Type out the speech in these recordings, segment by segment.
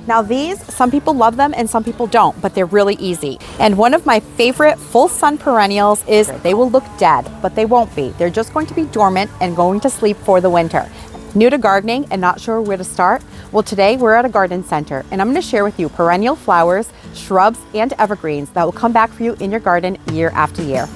Now these, some people love them and some people don't, but they're really easy. And one of my favorite full sun perennials is they will look dead, but they won't be. They're just going to be dormant and going to sleep for the winter. New to gardening and not sure where to start? Well, today we're at a garden center and I'm going to share with you perennial flowers, shrubs, and evergreens that will come back for you in your garden year after year.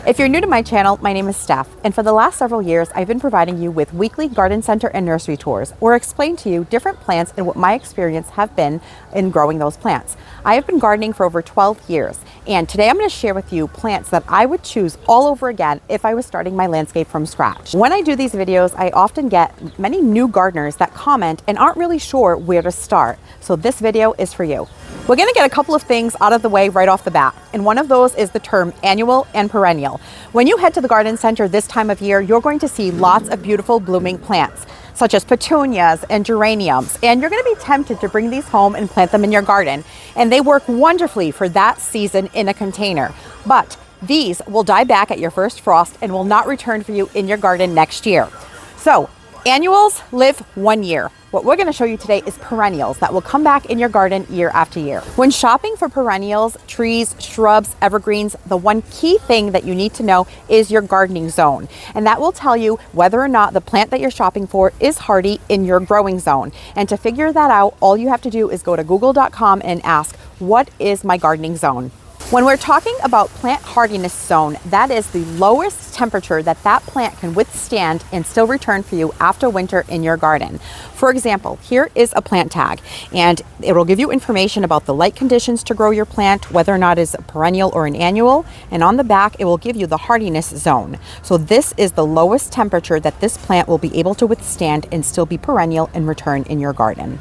If you're new to my channel, my name is Steph, and for the last several years, I've been providing you with weekly garden center and nursery tours, or explain to you different plants and what my experience have been in growing those plants. I have been gardening for over 12 years, and today I'm going to share with you plants that I would choose all over again if I was starting my landscape from scratch. When I do these videos, I often get many new gardeners that comment and aren't really sure where to start, so this video is for you. We're going to get a couple of things out of the way right off the bat, and one of those is the term annual and perennial. When you head to the garden center this time of year, you're going to see lots of beautiful blooming plants, such as petunias and geraniums, and you're going to be tempted to bring these home and plant them in your garden, and they work wonderfully for that season in a container. But these will die back at your first frost and will not return for you in your garden next year. So annuals live 1 year. What we're going to show you today is perennials that will come back in your garden year after year. When shopping for perennials, trees, shrubs, evergreens, the one key thing that you need to know is your gardening zone. And that will tell you whether or not the plant that you're shopping for is hardy in your growing zone. And to figure that out, all you have to do is go to google.com and ask, what is my gardening zone? When we're talking about plant hardiness zone, that is the lowest temperature that plant can withstand and still return for you after winter in your garden. For example, here is a plant tag, and it will give you information about the light conditions to grow your plant, whether or not it's a perennial or an annual, and on the back it will give you the hardiness zone. So this is the lowest temperature that this plant will be able to withstand and still be perennial and return in your garden.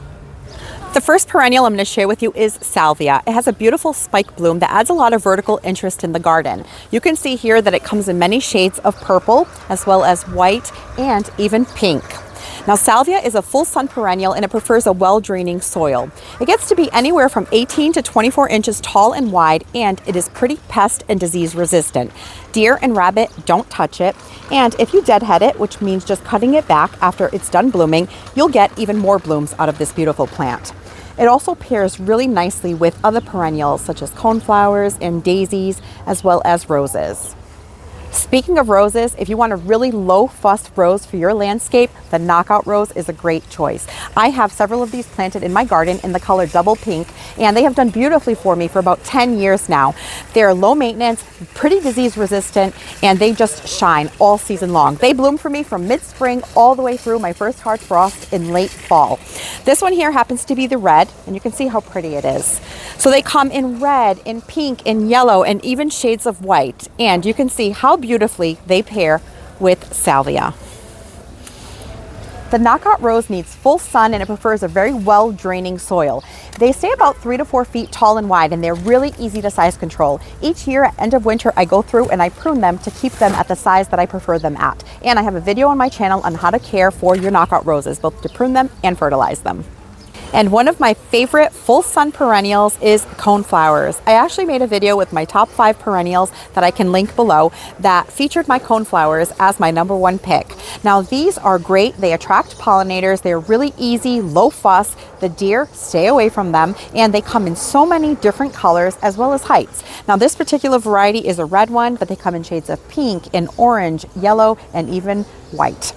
The first perennial I'm going to share with you is salvia. It has a beautiful spike bloom that adds a lot of vertical interest in the garden. You can see here that it comes in many shades of purple, as well as white and even pink. Now salvia is a full sun perennial and it prefers a well-draining soil. It gets to be anywhere from 18 to 24 inches tall and wide, and it is pretty pest and disease resistant. Deer and rabbit don't touch it, and if you deadhead it, which means just cutting it back after it's done blooming, you'll get even more blooms out of this beautiful plant. It also pairs really nicely with other perennials such as coneflowers and daisies, as well as roses. Speaking of roses, if you want a really low fuss rose for your landscape, the knockout rose is a great choice. I have several of these planted in my garden in the color double pink, and they have done beautifully for me for about 10 years now. They're low maintenance, pretty disease resistant, and they just shine all season long. They bloom for me from mid-spring all the way through my first hard frost in late fall. This one here happens to be the red, and you can see how pretty it is. So they come in red, in pink, in yellow, and even shades of white, and you can see how beautifully they pair with salvia. The knockout rose needs full sun and it prefers a very well draining soil. They stay about 3 to 4 feet tall and wide, and they're really easy to size control. Each year at end of winter I go through and I prune them to keep them at the size that I prefer them at. And I have a video on my channel on how to care for your knockout roses, both to prune them and fertilize them. And one of my favorite full sun perennials is coneflowers. I actually made a video with my top 5 perennials that I can link below that featured my coneflowers as my #1 pick. Now these are great. They attract pollinators. They're really easy, low fuss. The deer stay away from them, and they come in so many different colors as well as heights. Now this particular variety is a red one, but they come in shades of pink and orange, yellow, and even white.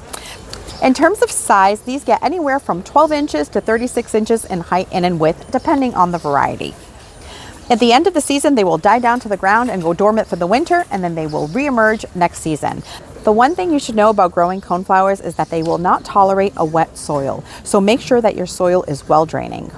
In terms of size, these get anywhere from 12 inches to 36 inches in height and in width, depending on the variety. At the end of the season, they will die down to the ground and go dormant for the winter, and then they will reemerge next season. The one thing you should know about growing coneflowers is that they will not tolerate a wet soil, so make sure that your soil is well draining.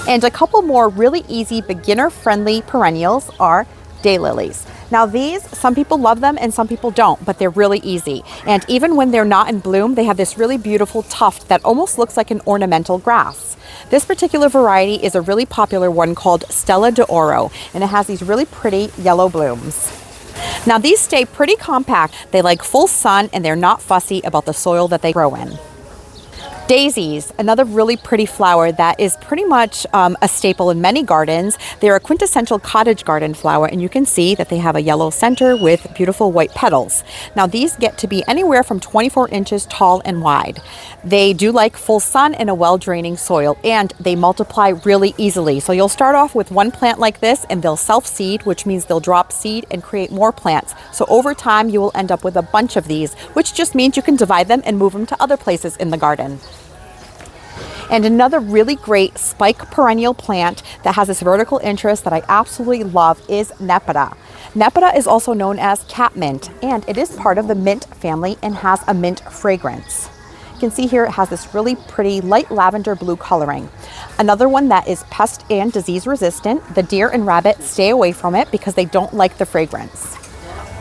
And a couple more really easy beginner-friendly perennials are daylilies. Now these, some people love them and some people don't, but they're really easy. And even when they're not in bloom, they have this really beautiful tuft that almost looks like an ornamental grass. This particular variety is a really popular one called Stella d'Oro, and it has these really pretty yellow blooms. Now these stay pretty compact. They like full sun and they're not fussy about the soil that they grow in. Daisies, another really pretty flower that is pretty much a staple in many gardens. They're a quintessential cottage garden flower, and you can see that they have a yellow center with beautiful white petals. Now these get to be anywhere from 24 inches tall and wide. They do like full sun and a well-draining soil, and they multiply really easily. So you'll start off with one plant like this, and they'll self-seed, which means they'll drop seed and create more plants. So over time you will end up with a bunch of these, which just means you can divide them and move them to other places in the garden. And another really great spike perennial plant that has this vertical interest that I absolutely love is Nepeta. Nepeta is also known as catmint, and it is part of the mint family and has a mint fragrance. You can see here it has this really pretty light lavender blue coloring. Another one that is pest and disease resistant. The deer and rabbit stay away from it because they don't like the fragrance.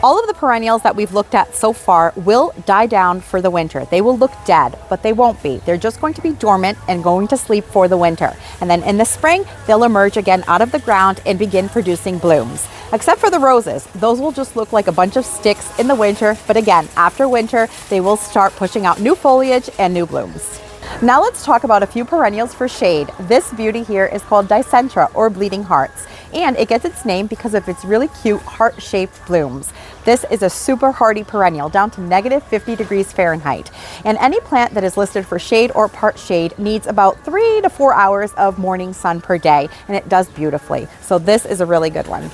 All of the perennials that we've looked at so far will die down for the winter. They will look dead, but they won't be. They're just going to be dormant and going to sleep for the winter. And then in the spring, they'll emerge again out of the ground and begin producing blooms. Except for the roses. Those will just look like a bunch of sticks in the winter. But again, after winter, they will start pushing out new foliage and new blooms. Now let's talk about a few perennials for shade. This beauty here is called Dicentra, or bleeding hearts, and it gets its name because of its really cute heart-shaped blooms. This is a super hardy perennial down to -50 degrees Fahrenheit, and any plant that is listed for shade or part shade needs about 3 to 4 hours of morning sun per day, and it does beautifully. So this is a really good one.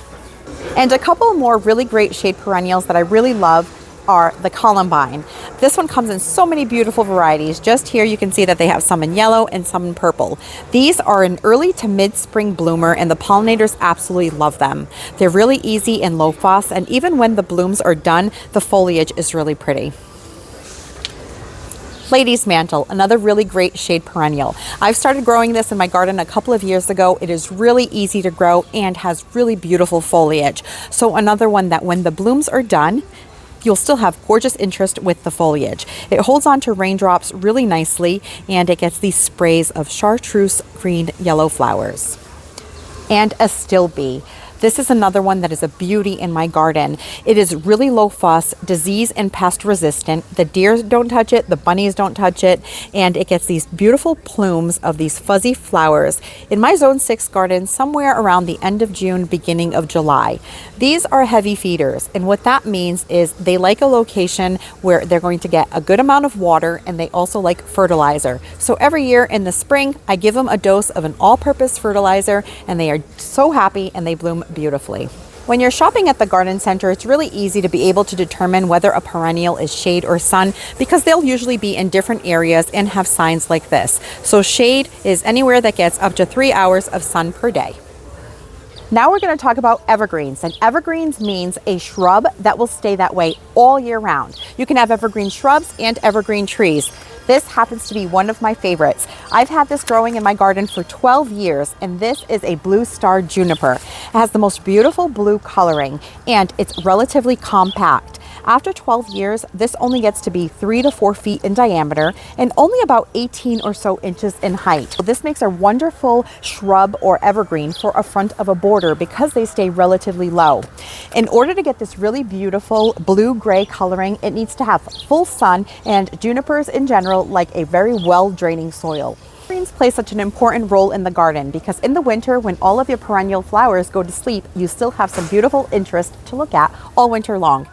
And a couple more really great shade perennials that I really love are the columbine. This one comes in so many beautiful varieties. Just here you can see that they have some in yellow and some in purple. These are an early to mid-spring bloomer, and the pollinators absolutely love them. They're really easy and low fuss, and even when the blooms are done, the foliage is really pretty. Lady's mantle, another really great shade perennial. I've started growing this in my garden a couple of years ago. It is really easy to grow and has really beautiful foliage. So another one that when the blooms are done, you'll still have gorgeous interest with the foliage. It holds on to raindrops really nicely, and it gets these sprays of chartreuse green yellow flowers. And a still bee. This is another one that is a beauty in my garden. It is really low fuss, disease and pest resistant. The deer don't touch it, the bunnies don't touch it, and it gets these beautiful plumes of these fuzzy flowers in my Zone 6 garden somewhere around the end of June, beginning of July. These are heavy feeders, and what that means is they like a location where they're going to get a good amount of water, and they also like fertilizer. So every year in the spring, I give them a dose of an all-purpose fertilizer, and they are so happy and they bloom beautifully. When you're shopping at the garden center, it's really easy to be able to determine whether a perennial is shade or sun because they'll usually be in different areas and have signs like this. So shade is anywhere that gets up to 3 hours of sun per day. Now we're going to talk about evergreens, and evergreens means a shrub that will stay that way all year round. You can have evergreen shrubs and evergreen trees. This happens to be one of my favorites. I've had this growing in my garden for 12 years, and this is a blue star juniper. It has the most beautiful blue coloring, and it's relatively compact. After 12 years, this only gets to be 3 to 4 feet in diameter and only about 18 or so inches in height. So this makes a wonderful shrub or evergreen for a front of a border because they stay relatively low. In order to get this really beautiful blue-gray coloring, it needs to have full sun, and junipers in general like a very well-draining soil. Evergreens play such an important role in the garden because in the winter, when all of your perennial flowers go to sleep, you still have some beautiful interest to look at all winter long.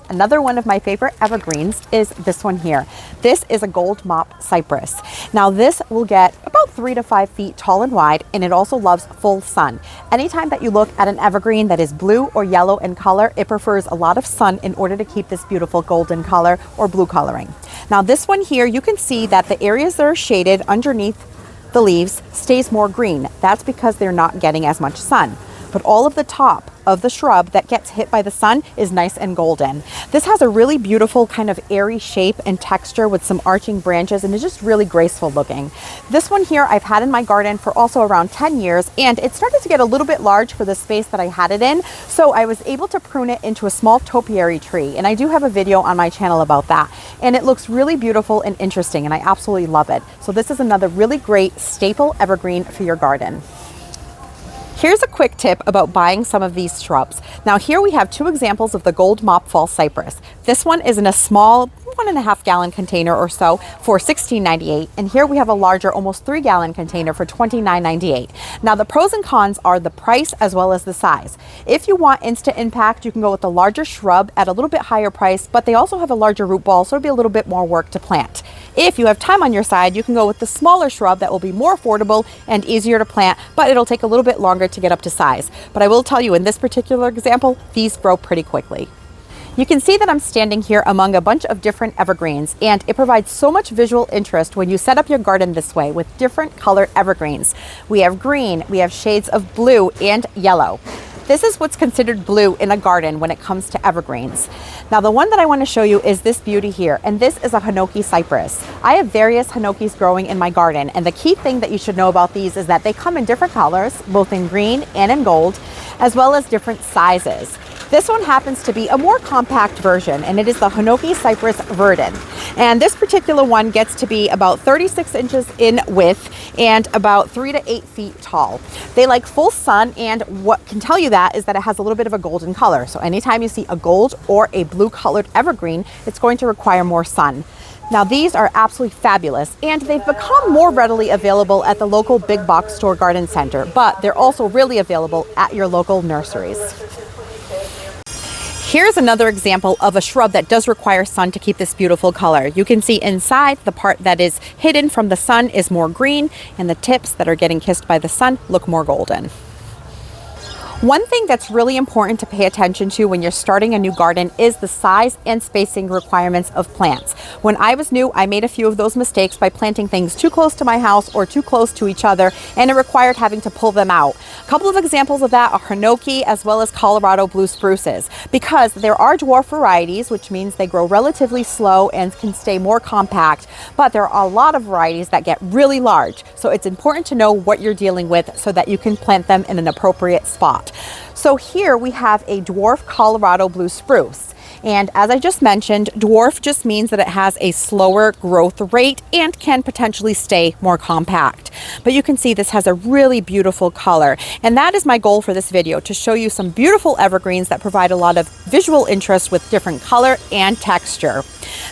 Another one of my favorite evergreens is this one here. This is a gold mop cypress. Now this will get about 3 to 5 feet tall and wide, and it also loves full sun. Anytime that you look at an evergreen that is blue or yellow in color, it prefers a lot of sun in order to keep this beautiful golden color or blue coloring. Now this one here, you can see that the areas that are shaded underneath the leaves stays more green. That's because they're not getting as much sun. But all of the top of the shrub that gets hit by the sun is nice and golden. This has a really beautiful kind of airy shape and texture with some arching branches, and it's just really graceful looking. This one here I've had in my garden for also around 10 years, and it started to get a little bit large for the space that I had it in, so I was able to prune it into a small topiary tree, and I do have a video on my channel about that, and it looks really beautiful and interesting, and I absolutely love it. So this is another really great staple evergreen for your garden. Here's a quick tip about buying some of these shrubs. Now here we have 2 examples of the gold mop fall cypress. This one is in a small, 1.5 gallon container or so for $16.98. And here we have a larger, almost 3 gallon container for $29.98. Now the pros and cons are the price as well as the size. If you want instant impact, you can go with the larger shrub at a little bit higher price, but they also have a larger root ball, so it'll be a little bit more work to plant. If you have time on your side, you can go with the smaller shrub that will be more affordable and easier to plant, but it'll take a little bit longer to get up to size. But I will tell you, in this particular example, these grow pretty quickly. You can see that I'm standing here among a bunch of different evergreens, and it provides so much visual interest when you set up your garden this way with different colored evergreens. We have green, we have shades of blue and yellow. This is what's considered blue in a garden when it comes to evergreens. Now the one that I want to show you is this beauty here, and this is a Hinoki cypress. I have various Hinokis growing in my garden, and the key thing that you should know about these is that they come in different colors, both in green and in gold, as well as different sizes. This one happens to be a more compact version, and it is the Hinoki Cypress Verdant. And this particular one gets to be about 36 inches in width and about 3 to 8 feet tall. They like full sun, and what can tell you that is that it has a little bit of a golden color. So anytime you see a gold or a blue colored evergreen, it's going to require more sun. Now these are absolutely fabulous, and they've become more readily available at the local big box store garden center, but they're also really available at your local nurseries. Here's another example of a shrub that does require sun to keep this beautiful color. You can see inside, the part that is hidden from the sun is more green, and the tips that are getting kissed by the sun look more golden. One thing that's really important to pay attention to when you're starting a new garden is the size and spacing requirements of plants. When I was new, I made a few of those mistakes by planting things too close to my house or too close to each other, and it required having to pull them out. A couple of examples of that are Hinoki as well as Colorado blue spruces, because there are dwarf varieties, which means they grow relatively slow and can stay more compact, but there are a lot of varieties that get really large. So it's important to know what you're dealing with so that you can plant them in an appropriate spot. So here we have a dwarf Colorado blue spruce. And as I just mentioned, dwarf just means that it has a slower growth rate and can potentially stay more compact. But you can see this has a really beautiful color. And that is my goal for this video, to show you some beautiful evergreens that provide a lot of visual interest with different color and texture.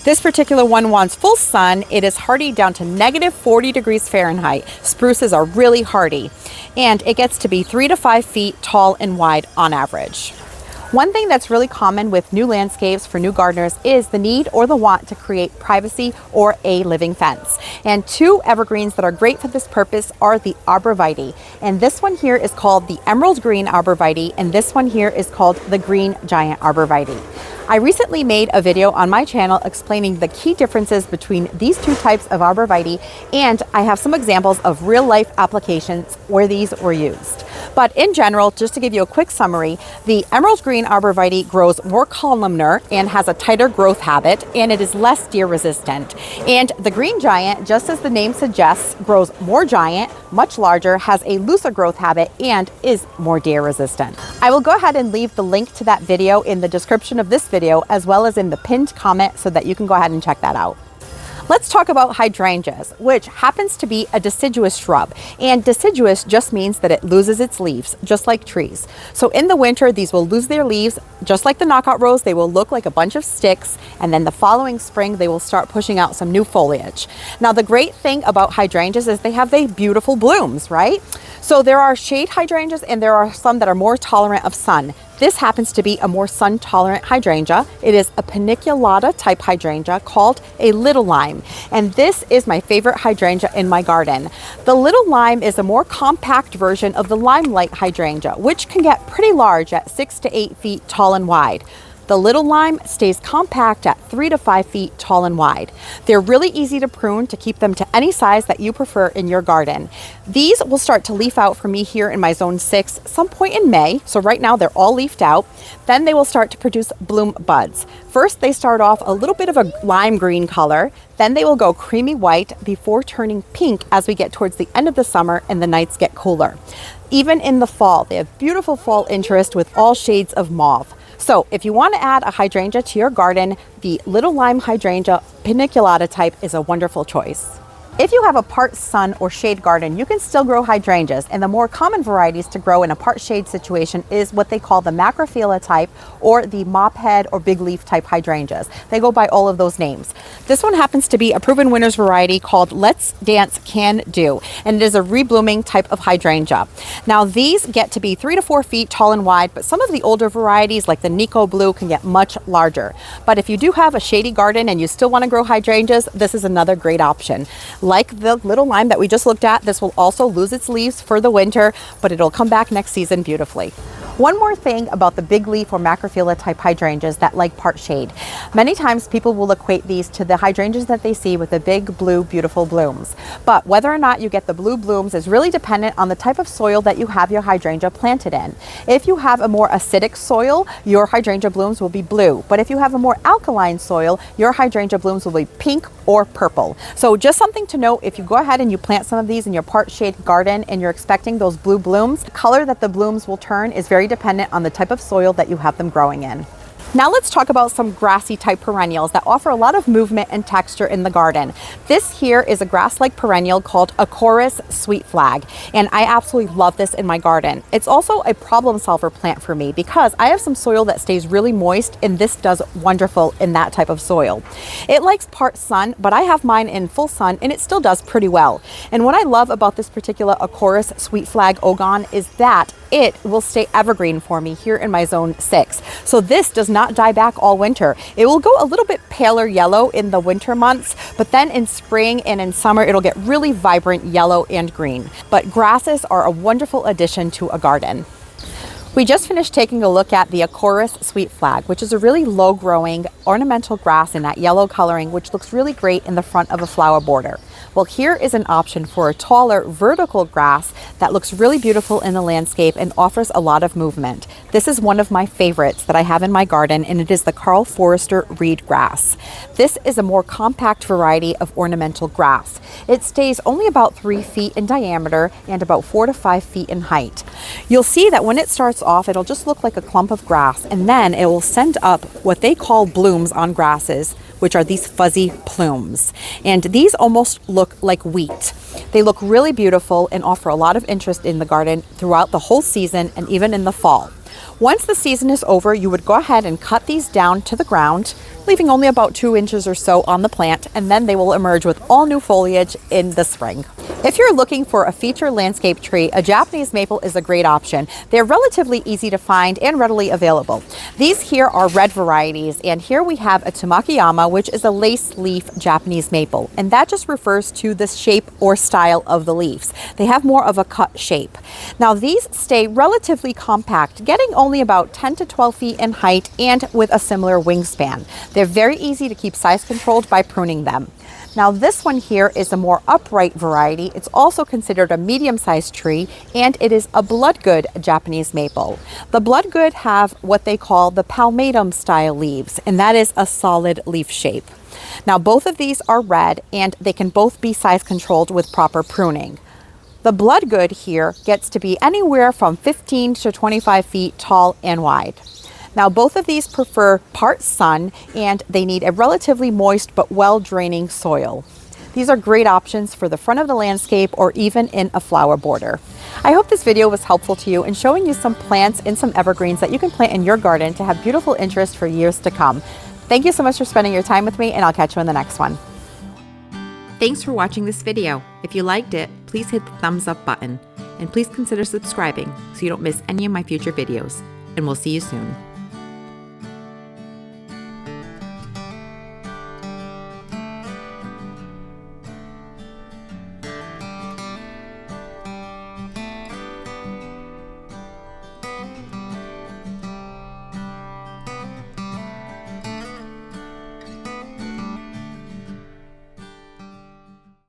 This particular one wants full sun. It is hardy down to -40 degrees Fahrenheit. Spruces are really hardy. And it gets to be 3 to 5 feet tall and wide on average. One thing that's really common with new landscapes for new gardeners is the need or the want to create privacy or a living fence. And two evergreens that are great for this purpose are the Arborvitae. And this one here is called the Emerald Green Arborvitae, and this one here is called the Green Giant Arborvitae. I recently made a video on my channel explaining the key differences between these two types of Arborvitae, and I have some examples of real-life applications where these were used. But in general, just to give you a quick summary, the Emerald Green Arborvitae grows more columnar and has a tighter growth habit, and it is less deer resistant. And the Green Giant, just as the name suggests, grows more giant, much larger, has a looser growth habit, and is more deer resistant. I will go ahead and leave the link to that video in the description of this video, as well as in the pinned comment, so that you can go ahead and check that out. Let's talk about hydrangeas, which happens to be a deciduous shrub. And deciduous just means that it loses its leaves, just like trees. So in the winter, these will lose their leaves. Just like the knockout rose, they will look like a bunch of sticks. And then the following spring, they will start pushing out some new foliage. Now, the great thing about hydrangeas is they have the beautiful blooms, right? So there are shade hydrangeas, and there are some that are more tolerant of sun. This happens to be a more sun-tolerant hydrangea. It is a paniculata type hydrangea called a little lime. And this is my favorite hydrangea in my garden. The little lime is a more compact version of the limelight hydrangea, which can get pretty large at 6 to 8 feet tall and wide. The little lime stays compact at 3 to 5 feet tall and wide. They're really easy to prune to keep them to any size that you prefer in your garden. These will start to leaf out for me here in my zone 6 some point in May. So right now they're all leafed out. Then they will start to produce bloom buds. First, they start off a little bit of a lime green color. Then they will go creamy white before turning pink as we get towards the end of the summer and the nights get cooler. Even in the fall, they have beautiful fall interest with all shades of mauve. So if you want to add a hydrangea to your garden, the little lime hydrangea paniculata type is a wonderful choice. If you have a part sun or shade garden, you can still grow hydrangeas, and the more common varieties to grow in a part shade situation is what they call the macrophylla type or the mophead or big leaf type hydrangeas. They go by all of those names. This one happens to be a proven winners variety called Let's Dance Can Do, and it is a reblooming type of hydrangea. Now these get to be 3 to 4 feet tall and wide, but some of the older varieties like the Nico Blue can get much larger. But if you do have a shady garden and you still want to grow hydrangeas, this is another great option. Like the little lime that we just looked at, this will also lose its leaves for the winter, but it'll come back next season beautifully. One more thing about the big leaf or macrophylla type hydrangeas that like part shade. Many times people will equate these to the hydrangeas that they see with the big blue beautiful blooms. But whether or not you get the blue blooms is really dependent on the type of soil that you have your hydrangea planted in. If you have a more acidic soil, your hydrangea blooms will be blue. But if you have a more alkaline soil, your hydrangea blooms will be pink or purple. So just something to note, if you go ahead and you plant some of these in your part shade garden and you're expecting those blue blooms, the color that the blooms will turn is very dependent on the type of soil that you have them growing in. Now let's talk about some grassy type perennials that offer a lot of movement and texture in the garden. This here is a grass-like perennial called Acorus sweet flag, and I absolutely love this in my garden. It's also a problem solver plant for me because I have some soil that stays really moist, and this does wonderful in that type of soil. It likes part sun, but I have mine in full sun and it still does pretty well. And what I love about this particular Acorus sweet flag ogon is that it will stay evergreen for me here in my zone 6. So this does not die back all winter. It will go a little bit paler yellow in the winter months, but then in spring and in summer it'll get really vibrant yellow and green. But grasses are a wonderful addition to a garden. We just finished taking a look at the Acorus sweet flag, which is a really low growing ornamental grass in that yellow coloring, which looks really great in the front of a flower border. Well, here is an option for a taller vertical grass that looks really beautiful in the landscape and offers a lot of movement. This is one of my favorites that I have in my garden, and it is the Carl Forrester reed grass. This is a more compact variety of ornamental grass. It stays only about 3 feet in diameter and about 4 to 5 feet in height. You'll see that when it starts off, it'll just look like a clump of grass, and then it will send up what they call blooms on grasses, which are these fuzzy plumes. And these almost look like wheat. They look really beautiful and offer a lot of interest in the garden throughout the whole season and even in the fall. Once the season is over, you would go ahead and cut these down to the ground, leaving only about 2 inches or so on the plant, and then they will emerge with all new foliage in the spring. If you're looking for a feature landscape tree, a Japanese maple is a great option. They're relatively easy to find and readily available. These here are red varieties, and here we have a Tamakiyama, which is a lace leaf Japanese maple, and that just refers to the shape or style of the leaves. They have more of a cut shape. Now these stay relatively compact, getting only about 10 to 12 feet in height and with a similar wingspan. They're very easy to keep size controlled by pruning them. Now this one here is a more upright variety. It's also considered a medium-sized tree, and it is a bloodgood Japanese maple. The bloodgood have what they call the palmatum style leaves, and that is a solid leaf shape. Now both of these are red, and they can both be size controlled with proper pruning. The bloodgood here gets to be anywhere from 15 to 25 feet tall and wide. Now both of these prefer part sun, and they need a relatively moist but well-draining soil. These are great options for the front of the landscape or even in a flower border. I hope this video was helpful to you in showing you some plants and some evergreens that you can plant in your garden to have beautiful interest for years to come. Thank you so much for spending your time with me, and I'll catch you in the next one. Thanks for watching this video. If you liked it, please hit the thumbs up button, and please consider subscribing so you don't miss any of my future videos. And we'll see you soon.